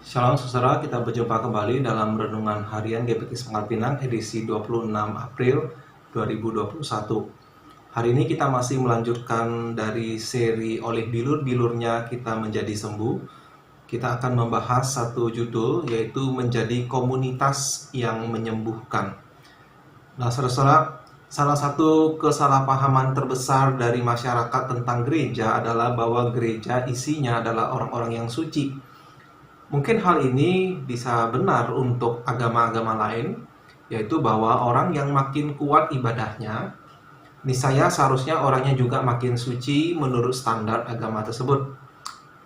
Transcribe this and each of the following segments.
Shalom saudara, kita berjumpa kembali dalam Renungan Harian GPKI Pangkal Pinang edisi 26 April 2021. Hari ini kita masih melanjutkan dari seri Oleh Bilur-Bilurnya Kita Menjadi Sembuh. Kita akan membahas satu judul, yaitu Menjadi Komunitas yang Menyembuhkan. Nah saudara, salah satu kesalahpahaman terbesar dari masyarakat tentang gereja adalah bahwa gereja isinya adalah orang-orang yang suci. Mungkin hal ini bisa benar untuk agama-agama lain, yaitu bahwa orang yang makin kuat ibadahnya, niscaya seharusnya orangnya juga makin suci menurut standar agama tersebut.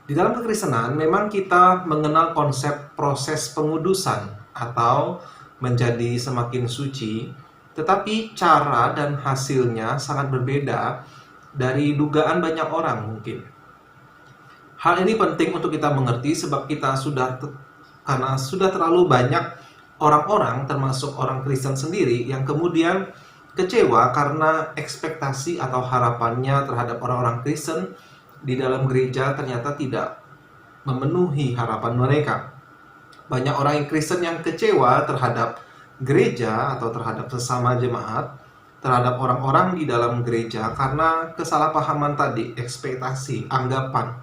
Di dalam kekristenan, memang kita mengenal konsep proses pengudusan atau menjadi semakin suci, tetapi cara dan hasilnya sangat berbeda dari dugaan banyak orang mungkin. Hal ini penting untuk kita mengerti sebab karena sudah terlalu banyak orang-orang termasuk orang Kristen sendiri yang kemudian kecewa karena ekspektasi atau harapannya terhadap orang-orang Kristen di dalam gereja ternyata tidak memenuhi harapan mereka. Banyak orang yang Kristen yang kecewa terhadap gereja atau terhadap sesama jemaat, terhadap orang-orang di dalam gereja karena kesalahpahaman tadi, ekspektasi, anggapan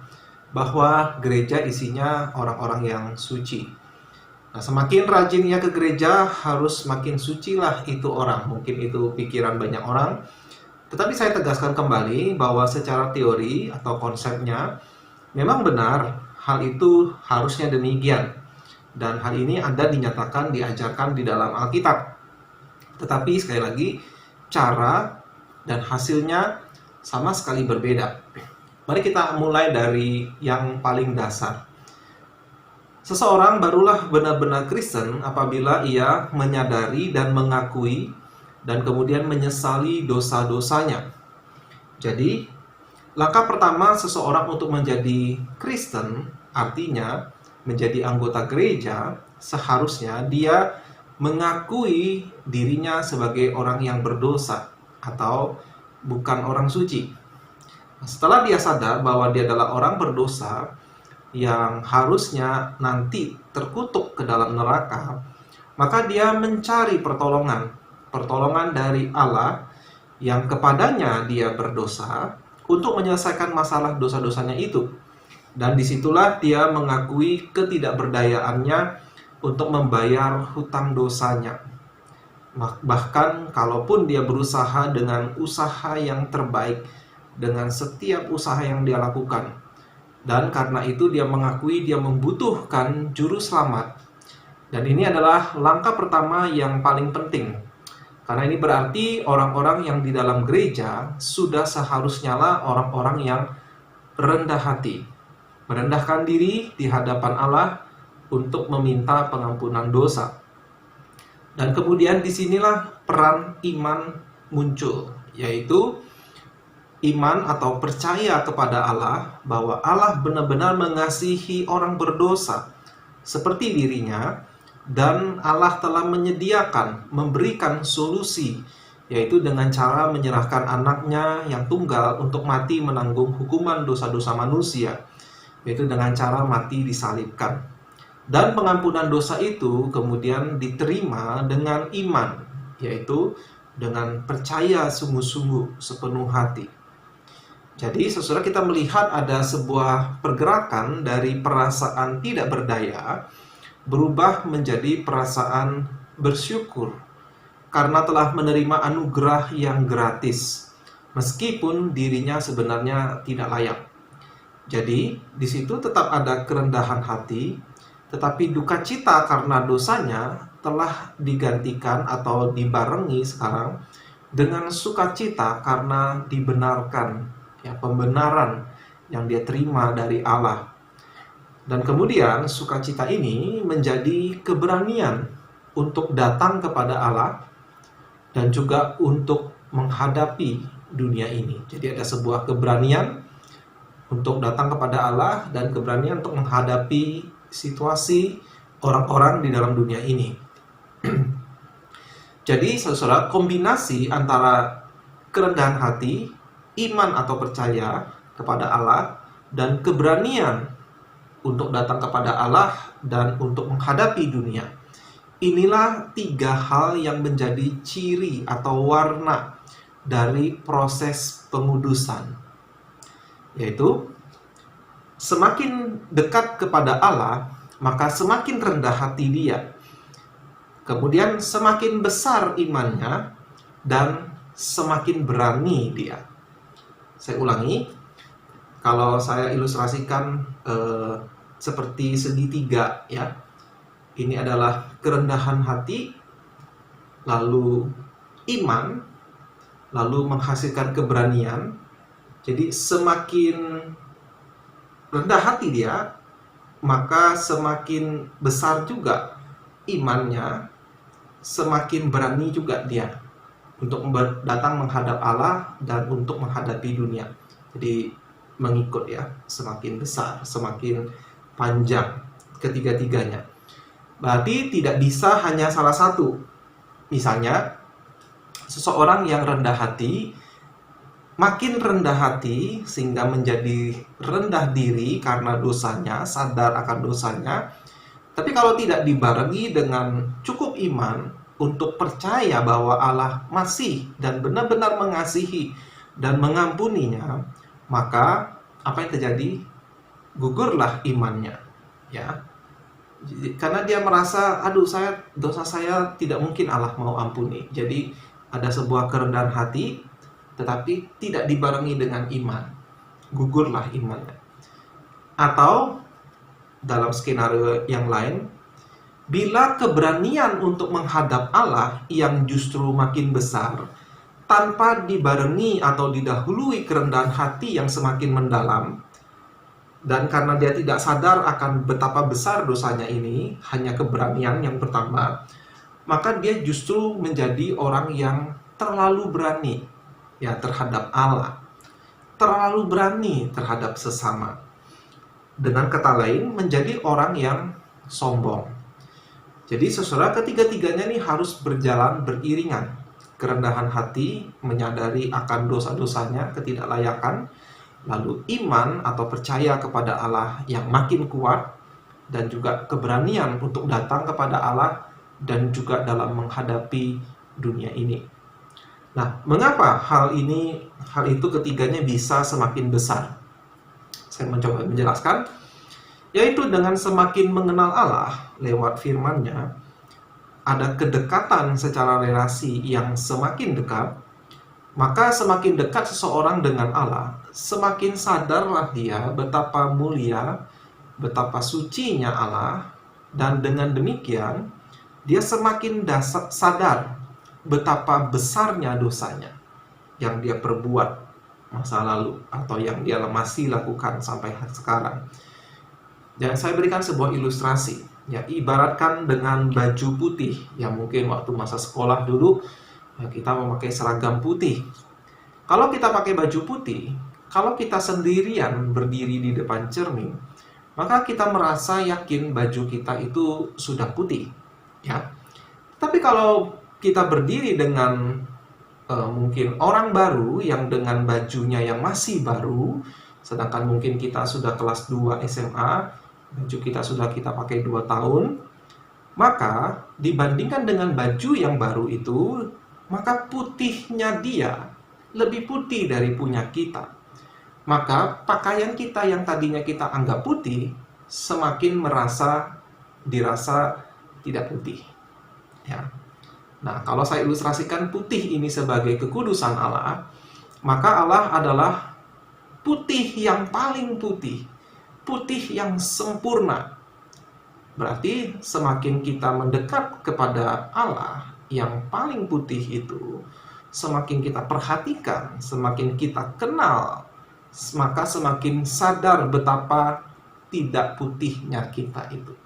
bahwa gereja isinya orang-orang yang suci. Nah, semakin rajin ia ke gereja, harus makin sucilah itu orang. Mungkin itu pikiran banyak orang. Tetapi saya tegaskan kembali bahwa secara teori atau konsepnya, memang benar hal itu harusnya demikian. Dan hal ini ada dinyatakan, diajarkan di dalam Alkitab. Tetapi sekali lagi, cara dan hasilnya sama sekali berbeda. Mari kita mulai dari yang paling dasar. Seseorang barulah benar-benar Kristen apabila ia menyadari dan mengakui dan kemudian menyesali dosa-dosanya. Jadi, langkah pertama seseorang untuk menjadi Kristen artinya menjadi anggota gereja, seharusnya dia mengakui dirinya sebagai orang yang berdosa atau bukan orang suci. Setelah dia sadar bahwa dia adalah orang berdosa yang harusnya nanti terkutuk ke dalam neraka, maka dia mencari pertolongan dari Allah yang kepadanya dia berdosa untuk menyelesaikan masalah dosa-dosanya itu. Dan disitulah dia mengakui ketidakberdayaannya untuk membayar hutang dosanya. Bahkan kalaupun dia berusaha dengan usaha yang terbaik, dengan setiap usaha yang dia lakukan, dan karena itu dia mengakui dia membutuhkan juru selamat. Dan ini adalah langkah pertama yang paling penting, karena ini berarti orang-orang yang di dalam gereja sudah seharusnya lah orang-orang yang rendah hati, merendahkan diri di hadapan Allah untuk meminta pengampunan dosa. Dan kemudian disinilah peran iman muncul, yaitu iman atau percaya kepada Allah bahwa Allah benar-benar mengasihi orang berdosa seperti dirinya, dan Allah telah menyediakan, memberikan solusi, yaitu dengan cara menyerahkan anaknya yang tunggal untuk mati menanggung hukuman dosa-dosa manusia, yaitu dengan cara mati disalibkan. Dan pengampunan dosa itu kemudian diterima dengan iman, yaitu dengan percaya sungguh-sungguh sepenuh hati. Jadi saudara, kita melihat ada sebuah pergerakan dari perasaan tidak berdaya berubah menjadi perasaan bersyukur karena telah menerima anugerah yang gratis meskipun dirinya sebenarnya tidak layak. Jadi di situ tetap ada kerendahan hati, tetapi duka cita karena dosanya telah digantikan atau dibarengi sekarang dengan sukacita karena dibenarkan, pembenaran yang dia terima dari Allah. Dan kemudian sukacita ini menjadi keberanian untuk datang kepada Allah dan juga untuk menghadapi dunia ini. Jadi ada sebuah keberanian untuk datang kepada Allah dan keberanian untuk menghadapi situasi orang-orang di dalam dunia ini. Jadi saudara, kombinasi antara kerendahan hati, iman atau percaya kepada Allah, dan keberanian untuk datang kepada Allah dan untuk menghadapi dunia. Inilah 3 hal yang menjadi ciri atau warna dari proses pengudusan, yaitu semakin dekat kepada Allah, maka semakin rendah hati dia. Kemudian semakin besar imannya dan semakin berani dia. Saya ulangi, kalau saya ilustrasikan seperti segitiga ya. Ini adalah kerendahan hati, lalu iman, lalu menghasilkan keberanian. Jadi semakin rendah hati dia, maka semakin besar juga imannya, semakin berani juga dia untuk datang menghadap Allah dan untuk menghadapi dunia. Jadi mengikut ya, semakin besar, semakin panjang ketiga-tiganya. Berarti tidak bisa hanya salah satu. Misalnya, seseorang yang rendah hati, makin rendah hati sehingga menjadi rendah diri karena dosanya, sadar akan dosanya. Tapi kalau tidak dibarengi dengan cukup iman untuk percaya bahwa Allah masih dan benar-benar mengasihi dan mengampuninya, maka apa yang terjadi? Gugurlah imannya, ya. Karena dia merasa, aduh dosa saya tidak mungkin Allah mau ampuni. Jadi ada sebuah kerendahan hati, tetapi tidak dibarengi dengan iman. Gugurlah imannya. Atau dalam skenario yang lain, bila keberanian untuk menghadap Allah yang justru makin besar, tanpa dibarengi atau didahului kerendahan hati yang semakin mendalam, dan karena dia tidak sadar akan betapa besar dosanya ini, hanya keberanian yang pertama, maka dia justru menjadi orang yang terlalu berani ya terhadap Allah, terlalu berani terhadap sesama. Dengan kata lain, menjadi orang yang sombong. Jadi saudara, ketiga-tiganya ini harus berjalan beriringan. Kerendahan hati, menyadari akan dosa-dosanya, ketidaklayakan, lalu iman atau percaya kepada Allah yang makin kuat, dan juga keberanian untuk datang kepada Allah dan juga dalam menghadapi dunia ini. Nah, mengapa hal itu ketiganya bisa semakin besar? Saya mencoba menjelaskan, yaitu dengan semakin mengenal Allah lewat firman-Nya, ada kedekatan secara relasi yang semakin dekat. Maka semakin dekat seseorang dengan Allah, semakin sadarlah dia betapa mulia, betapa sucinya Allah, dan dengan demikian dia semakin sadar betapa besarnya dosanya yang dia perbuat masa lalu atau yang dia masih lakukan sampai sekarang. Dan saya berikan sebuah ilustrasi, ya, ibaratkan dengan baju putih yang mungkin waktu masa sekolah dulu kita memakai seragam putih. Kalau kita pakai baju putih, kalau kita sendirian berdiri di depan cermin, maka kita merasa yakin baju kita itu sudah putih, ya. Tapi kalau kita berdiri dengan mungkin orang baru yang dengan bajunya yang masih baru, sedangkan mungkin kita sudah kelas 2 SMA, baju kita sudah kita pakai 2 tahun, maka dibandingkan dengan baju yang baru itu, maka putihnya dia lebih putih dari punya kita. Maka pakaian kita yang tadinya kita anggap putih, semakin dirasa tidak putih. Ya. Nah, kalau saya ilustrasikan putih ini sebagai kekudusan Allah, maka Allah adalah putih yang paling putih, putih yang sempurna. Berarti semakin kita mendekat kepada Allah yang paling putih itu, semakin kita perhatikan, semakin kita kenal, maka semakin sadar betapa tidak putihnya kita itu.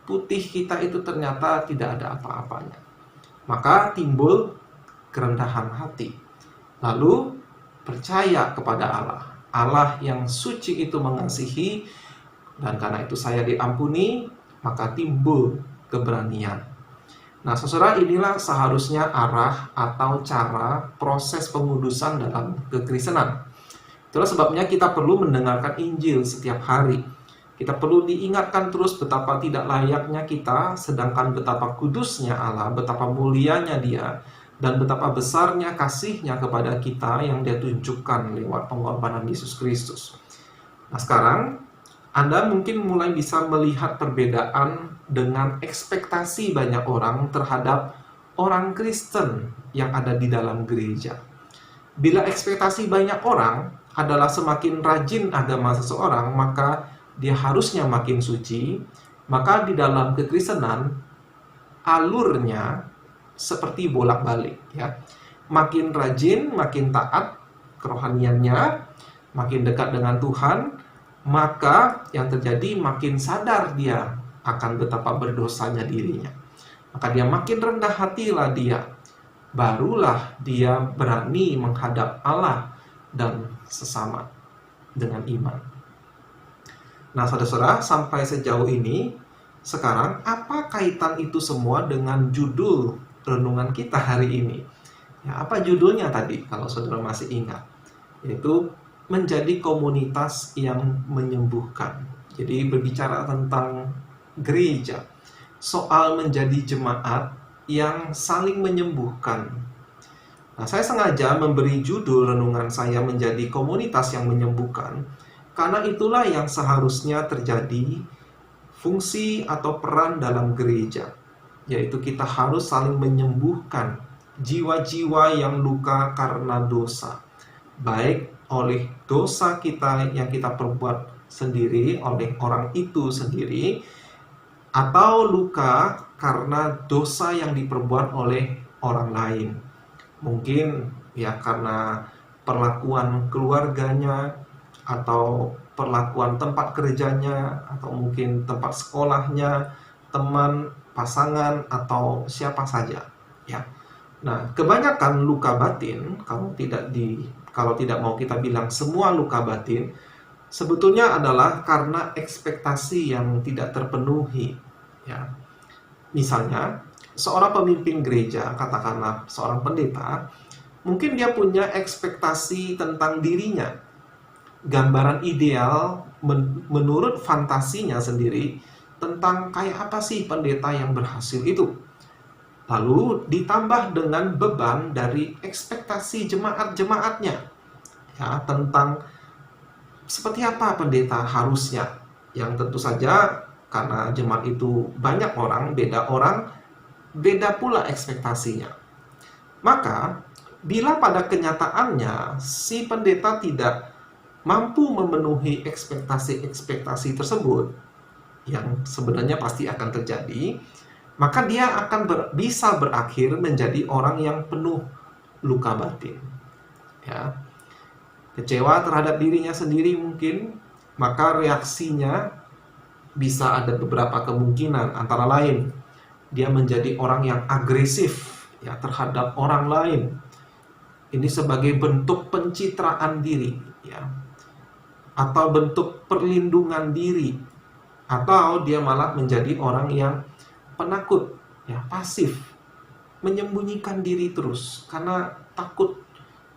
Putih kita itu ternyata tidak ada apa-apanya. Maka timbul kerendahan hati. Lalu percaya kepada Allah. Allah yang suci itu mengasihi, dan karena itu saya diampuni, maka timbul keberanian. Nah, saudara, inilah seharusnya arah atau cara proses pengudusan dalam kekristenan. Itulah sebabnya kita perlu mendengarkan Injil setiap hari. Kita perlu diingatkan terus betapa tidak layaknya kita, sedangkan betapa kudusnya Allah, betapa mulianya Dia, dan betapa besarnya kasihnya kepada kita yang Dia tunjukkan lewat pengorbanan Yesus Kristus. Nah, sekarang Anda mungkin mulai bisa melihat perbedaan dengan ekspektasi banyak orang terhadap orang Kristen yang ada di dalam gereja. Bila ekspektasi banyak orang adalah semakin rajin agama seseorang, maka dia harusnya makin suci. Maka di dalam kekristenan alurnya seperti bolak-balik, ya. Makin rajin, makin taat kerohaniannya, makin dekat dengan Tuhan, maka yang terjadi makin sadar dia akan betapa berdosanya dirinya. Maka dia makin rendah hatilah dia. Barulah dia berani menghadap Allah dan sesama dengan iman. Nah, saudara-saudara, sampai sejauh ini, sekarang apa kaitan itu semua dengan judul renungan kita hari ini? Ya, apa judulnya tadi, kalau saudara masih ingat? Yaitu menjadi komunitas yang menyembuhkan. Jadi berbicara tentang gereja, soal menjadi jemaat yang saling menyembuhkan. Nah, saya sengaja memberi judul renungan saya menjadi komunitas yang menyembuhkan, karena itulah yang seharusnya terjadi fungsi atau peran dalam gereja, yaitu kita harus saling menyembuhkan jiwa-jiwa yang luka karena dosa, baik oleh dosa kita yang kita perbuat sendiri, oleh orang itu sendiri, atau luka karena dosa yang diperbuat oleh orang lain. Mungkin ya karena perlakuan keluarganya, atau perlakuan tempat kerjanya, atau mungkin tempat sekolahnya, teman, pasangan, atau siapa saja, ya. Nah, kebanyakan luka batin, kalau tidak mau kita bilang semua luka batin, sebetulnya adalah karena ekspektasi yang tidak terpenuhi, ya. Misalnya, seorang pemimpin gereja, katakanlah seorang pendeta, mungkin dia punya ekspektasi tentang dirinya, gambaran ideal menurut fantasinya sendiri tentang kayak apa sih pendeta yang berhasil itu. Lalu ditambah dengan beban dari ekspektasi jemaat-jemaatnya, ya, tentang seperti apa pendeta harusnya, yang tentu saja karena jemaat itu banyak orang, beda pula ekspektasinya. Maka bila pada kenyataannya si pendeta tidak mampu memenuhi ekspektasi-ekspektasi tersebut, yang sebenarnya pasti akan terjadi, maka dia akan bisa berakhir menjadi orang yang penuh luka batin, ya. Kecewa terhadap dirinya sendiri mungkin, maka reaksinya bisa ada beberapa kemungkinan, antara lain dia menjadi orang yang agresif, ya, terhadap orang lain. Ini sebagai bentuk pencitraan diri, ya, atau bentuk perlindungan diri, atau dia malah menjadi orang yang penakut, ya, pasif, menyembunyikan diri terus karena takut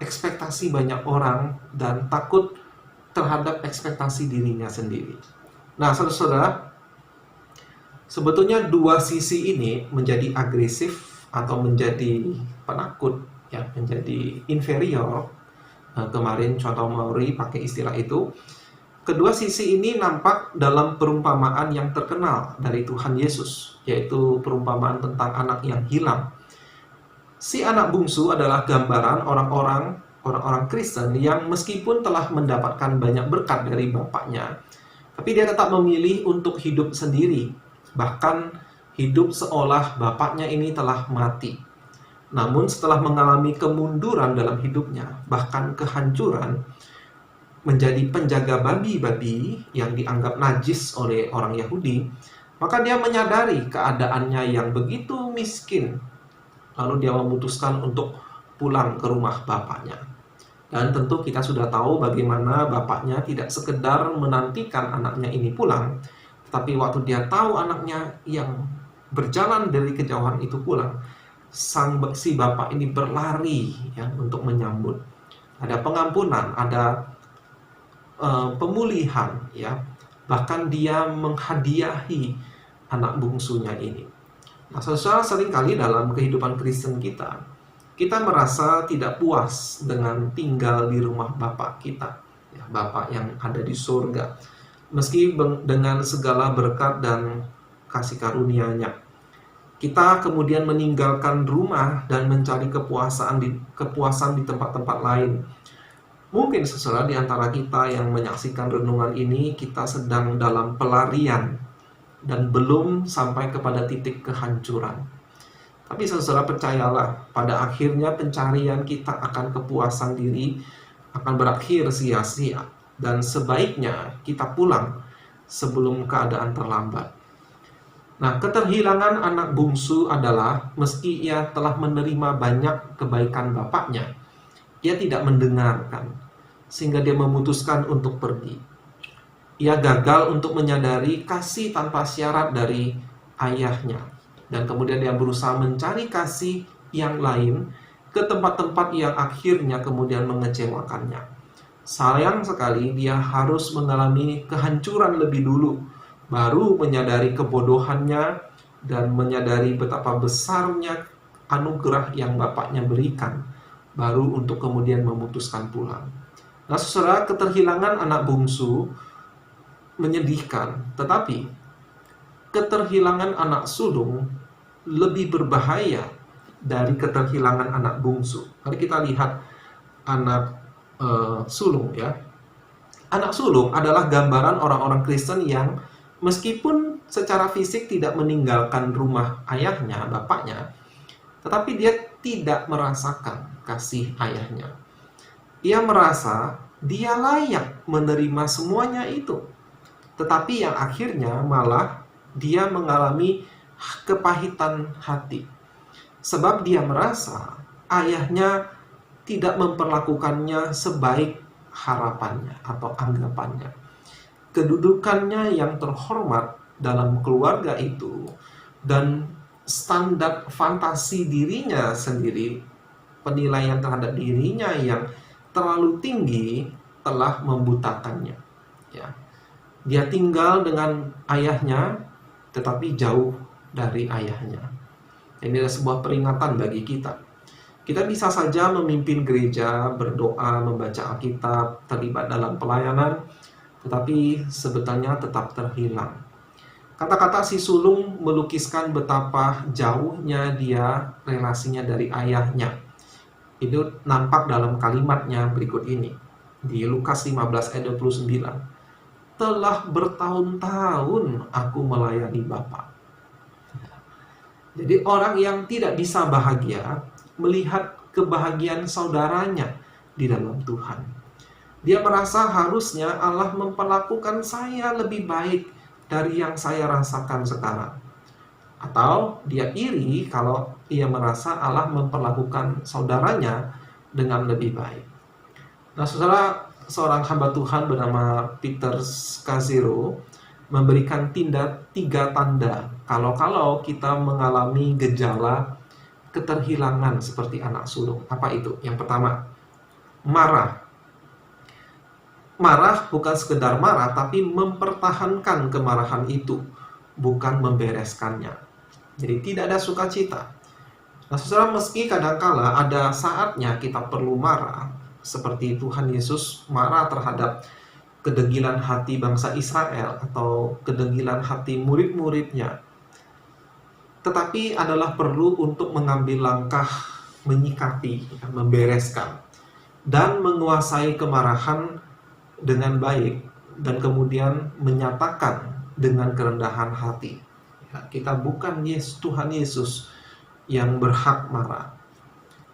ekspektasi banyak orang dan takut terhadap ekspektasi dirinya sendiri. Nah, saudara-saudara, sebetulnya dua sisi ini, menjadi agresif atau menjadi penakut, ya, menjadi inferior. Kemarin contoh Mauri pakai istilah itu. Kedua sisi ini nampak dalam perumpamaan yang terkenal dari Tuhan Yesus, yaitu perumpamaan tentang anak yang hilang. Si anak bungsu adalah gambaran orang-orang Kristen yang meskipun telah mendapatkan banyak berkat dari bapaknya, tapi dia tetap memilih untuk hidup sendiri, bahkan hidup seolah bapaknya ini telah mati. Namun setelah mengalami kemunduran dalam hidupnya, bahkan kehancuran, menjadi penjaga babi-babi yang dianggap najis oleh orang Yahudi, maka dia menyadari keadaannya yang begitu miskin. Lalu dia memutuskan untuk pulang ke rumah bapaknya. Dan tentu kita sudah tahu bagaimana bapaknya tidak sekedar menantikan anaknya ini pulang, tapi waktu dia tahu anaknya yang berjalan dari kejauhan itu pulang, si bapak ini berlari, ya, untuk menyambut. Ada pengampunan, ada pemulihan, ya, Bahkan dia menghadiahi anak bungsunya ini. Nah, saudara, seringkali dalam kehidupan Kristen kita merasa tidak puas dengan tinggal di rumah Bapa kita, ya, Bapa yang ada di surga. Meski dengan segala berkat dan kasih karunia-Nya, kita kemudian meninggalkan rumah dan mencari kepuasan di tempat-tempat lain. Mungkin saudara di antara kita yang menyaksikan renungan ini, kita sedang dalam pelarian dan belum sampai kepada titik kehancuran. Tapi saudara, percayalah, pada akhirnya pencarian kita akan kepuasan diri akan berakhir sia-sia, dan sebaiknya kita pulang sebelum keadaan terlambat. Nah, keterhilangan anak bungsu adalah meski ia telah menerima banyak kebaikan bapaknya, ia tidak mendengarkan, sehingga dia memutuskan untuk pergi. Ia gagal untuk menyadari kasih tanpa syarat dari ayahnya, dan kemudian dia berusaha mencari kasih yang lain ke tempat-tempat yang akhirnya kemudian mengecewakannya. Sayang sekali, dia harus mengalami kehancuran lebih dulu, baru menyadari kebodohannya dan menyadari betapa besarnya anugerah yang bapaknya berikan, baru untuk kemudian memutuskan pulang. Nah, saudara, keterhilangan anak bungsu menyedihkan, tetapi keterhilangan anak sulung lebih berbahaya dari keterhilangan anak bungsu. Mari kita lihat anak sulung, ya. Anak sulung adalah gambaran orang-orang Kristen yang meskipun secara fisik tidak meninggalkan rumah ayahnya, bapaknya, tetapi dia tidak merasakan kasih ayahnya. Ia merasa dia layak menerima semuanya itu, tetapi yang akhirnya malah dia mengalami kepahitan hati, sebab dia merasa ayahnya tidak memperlakukannya sebaik harapannya atau anggapannya. Kedudukannya yang terhormat dalam keluarga itu dan standar fantasi dirinya sendiri, penilaian terhadap dirinya yang terlalu tinggi telah membutakannya, ya. Dia tinggal dengan ayahnya tetapi jauh dari ayahnya. Ini adalah sebuah peringatan bagi kita. Kita bisa saja memimpin gereja, berdoa, membaca Alkitab, terlibat dalam pelayanan, tetapi sebetulnya tetap terhilang. Kata-kata si sulung melukiskan betapa jauhnya dia relasinya dari ayahnya. Itu nampak dalam kalimatnya berikut ini. Di Lukas 15 ayat 29. Telah bertahun-tahun aku melayani Bapa. Jadi orang yang tidak bisa bahagia melihat kebahagiaan saudaranya di dalam Tuhan. Dia merasa harusnya Allah memperlakukan saya lebih baik dari yang saya rasakan sekarang. Atau dia iri kalau ia merasa Allah memperlakukan saudaranya dengan lebih baik. Nah, saudara, seorang hamba Tuhan bernama Peter Scazzero memberikan 3 tanda kalau kita mengalami gejala keterhilangan seperti anak sulung. Apa itu? Yang pertama, marah. Marah bukan sekedar marah, tapi mempertahankan kemarahan itu, bukan membereskannya. Jadi tidak ada sukacita. Nah, saudara, meski kadangkala ada saatnya kita perlu marah, seperti Tuhan Yesus marah terhadap kedegilan hati bangsa Israel atau kedegilan hati murid-muridnya, tetapi adalah perlu untuk mengambil langkah menyikapi, membereskan, dan menguasai kemarahan dengan baik, dan kemudian menyatakan dengan kerendahan hati. Kita bukan Tuhan Yesus yang berhak marah.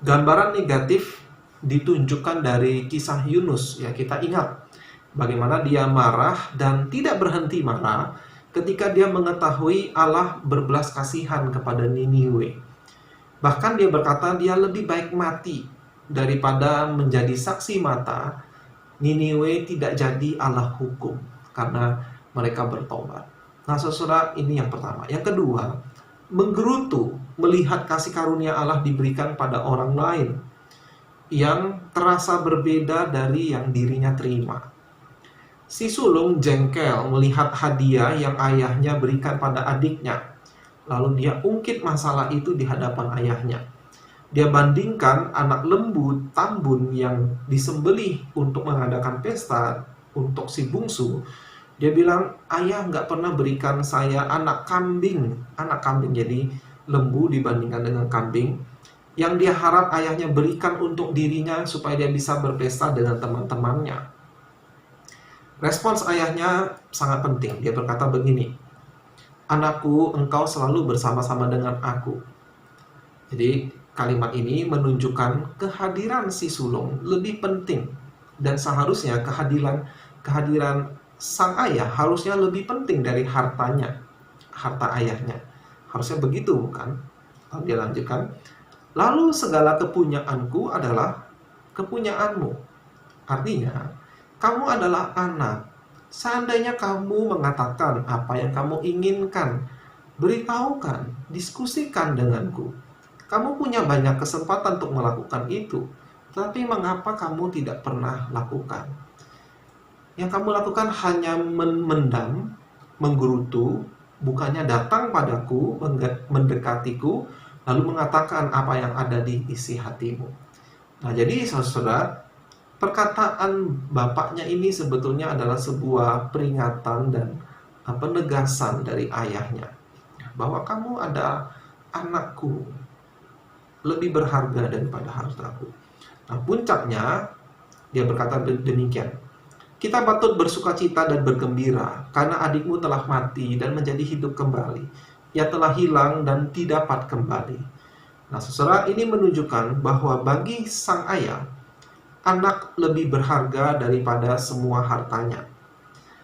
Gambaran negatif ditunjukkan dari kisah Yunus. Ya, kita ingat bagaimana dia marah dan tidak berhenti marah ketika dia mengetahui Allah berbelas kasihan kepada Niniwe. Bahkan dia berkata dia lebih baik mati daripada menjadi saksi mata Niniwe tidak jadi Allah hukum karena mereka bertobat. Nah, saudara, ini yang pertama. Yang kedua, menggerutu melihat kasih karunia Allah diberikan pada orang lain yang terasa berbeda dari yang dirinya terima. Si sulung jengkel melihat hadiah yang ayahnya berikan pada adiknya. Lalu dia ungkit masalah itu di hadapan ayahnya. Dia bandingkan anak lembu tambun yang disembelih untuk mengadakan pesta untuk si bungsu. Dia bilang, ayah nggak pernah berikan saya anak kambing. Anak kambing, jadi lembu dibandingkan dengan kambing, yang dia harap ayahnya berikan untuk dirinya supaya dia bisa berpesta dengan teman-temannya. Respons ayahnya sangat penting. Dia berkata begini, anakku, engkau selalu bersama-sama dengan aku. Jadi kalimat ini menunjukkan kehadiran si sulung lebih penting. Dan seharusnya kehadiran sang ayah harusnya lebih penting dari hartanya, harta ayahnya. Harusnya begitu, bukan? Lalu dia lanjutkan, lalu segala kepunyaanku adalah kepunyaanmu. Artinya, kamu adalah anak. Seandainya kamu mengatakan apa yang kamu inginkan, beritahukan, diskusikan denganku. Kamu punya banyak kesempatan untuk melakukan itu, tapi mengapa kamu tidak pernah lakukan? Yang kamu lakukan hanya mendam, menggerutu, bukannya datang padaku, mendekatiku, lalu mengatakan apa yang ada di isi hatimu. Nah, jadi saudara, perkataan bapaknya ini sebetulnya adalah sebuah peringatan dan penegasan dari ayahnya, bahwa kamu ada anakku, lebih berharga daripada hartaku. Nah, puncaknya dia berkata demikian, kita patut bersukacita dan bergembira karena adikmu telah mati dan menjadi hidup kembali. Ia telah hilang dan tidak dapat kembali. Nah, saudara, ini menunjukkan bahwa bagi sang ayah, anak lebih berharga daripada semua hartanya.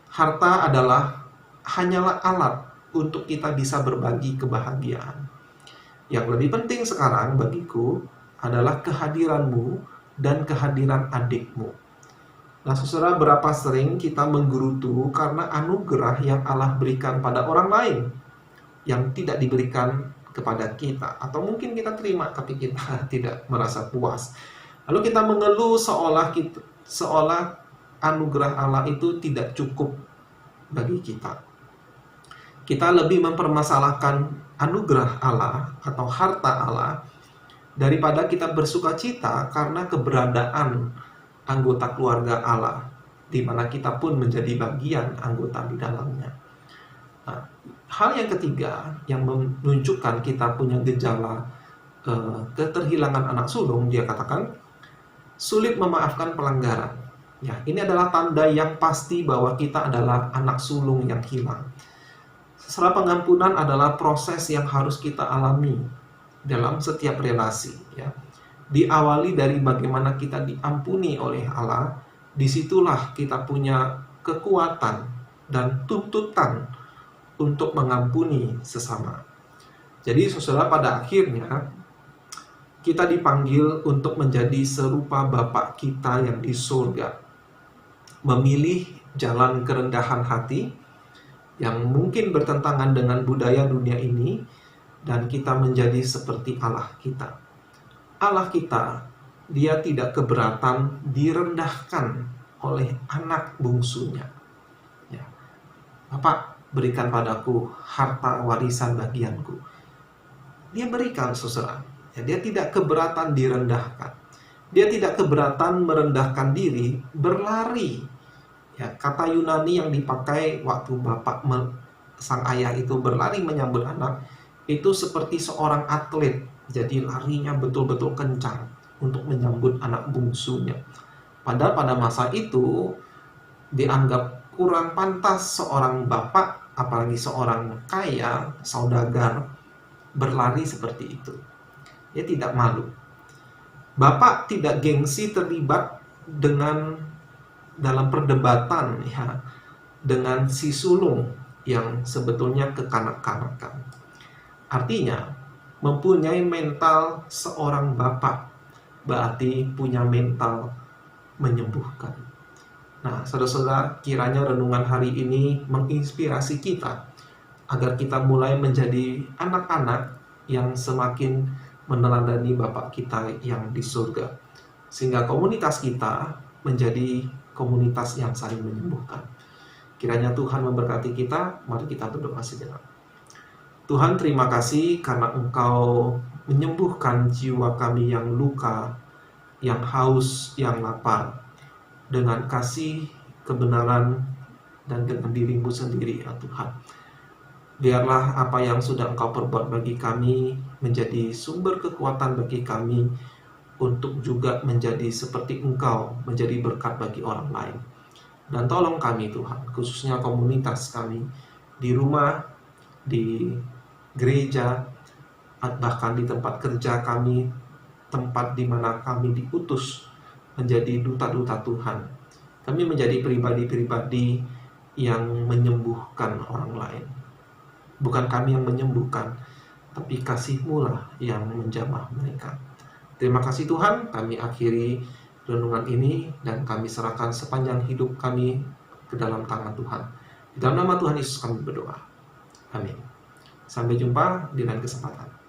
Harta hanyalah alat untuk kita bisa berbagi kebahagiaan. Yang lebih penting sekarang bagiku adalah kehadiranmu dan kehadiran adikmu. Nah, saudara, berapa sering kita menggerutu karena anugerah yang Allah berikan pada orang lain yang tidak diberikan kepada kita, atau mungkin kita terima tapi kita tidak merasa puas. Lalu kita mengeluh seolah anugerah Allah itu tidak cukup bagi kita. Kita lebih mempermasalahkan anugerah Allah atau harta Allah daripada kita bersukacita karena keberadaan anggota keluarga Allah, di mana kita pun menjadi bagian anggota di dalamnya. Nah, hal yang ketiga yang menunjukkan kita punya gejala keterhilangan anak sulung, dia katakan sulit memaafkan pelanggaran. Ya, ini adalah tanda yang pasti bahwa kita adalah anak sulung yang hilang. Setelah pengampunan adalah proses yang harus kita alami dalam setiap relasi. Ya, diawali dari bagaimana kita diampuni oleh Allah. Disitulah kita punya kekuatan dan tuntutan untuk mengampuni sesama. Jadi, saudara, pada akhirnya kita dipanggil untuk menjadi serupa Bapa kita yang di surga. Memilih jalan kerendahan hati yang mungkin bertentangan dengan budaya dunia ini, dan kita menjadi seperti Allah kita. Allah kita, dia tidak keberatan direndahkan oleh anak bungsunya. Ya. Bapak, berikan padaku harta warisan bagianku. Dia berikan, saudara. Ya, dia tidak keberatan direndahkan. Dia tidak keberatan merendahkan diri, berlari. Ya, kata Yunani yang dipakai waktu sang ayah itu berlari menyambut anak, itu seperti seorang atlet. Jadi larinya betul-betul kencang untuk menyambut anak bungsunya. Padahal pada masa itu dianggap kurang pantas seorang bapak, apalagi seorang kaya, saudagar, berlari seperti itu. Dia tidak malu. Bapak tidak gengsi terlibat dalam perdebatan ya dengan si sulung yang sebetulnya kekanak-kanakan. Artinya, mempunyai mental seorang bapak berarti punya mental menyembuhkan. Nah, saudara-saudara, kiranya renungan hari ini menginspirasi kita agar kita mulai menjadi anak-anak yang semakin meneladani Bapa kita yang di surga, sehingga komunitas kita menjadi komunitas yang saling menyembuhkan. Kiranya Tuhan memberkati kita. Mari kita berdoa sejenak. Tuhan, terima kasih karena Engkau menyembuhkan jiwa kami yang luka, yang haus, yang lapar, dengan kasih, kebenaran, dan dengan diri-Mu sendiri, ya Tuhan. Biarlah apa yang sudah Engkau perbuat bagi kami menjadi sumber kekuatan bagi kami untuk juga menjadi seperti Engkau, menjadi berkat bagi orang lain. Dan tolong kami Tuhan, khususnya komunitas kami, di rumah, di gereja, bahkan di tempat kerja kami, tempat di mana kami diutus menjadi duta-duta Tuhan. Kami menjadi pribadi-pribadi yang menyembuhkan orang lain. Bukan kami yang menyembuhkan, tapi kasih-Mu lah yang menjamah mereka. Terima kasih Tuhan, kami akhiri renungan ini dan kami serahkan sepanjang hidup kami ke dalam tangan Tuhan. Di dalam nama Tuhan Yesus kami berdoa. Amin. Sampai jumpa di lain kesempatan.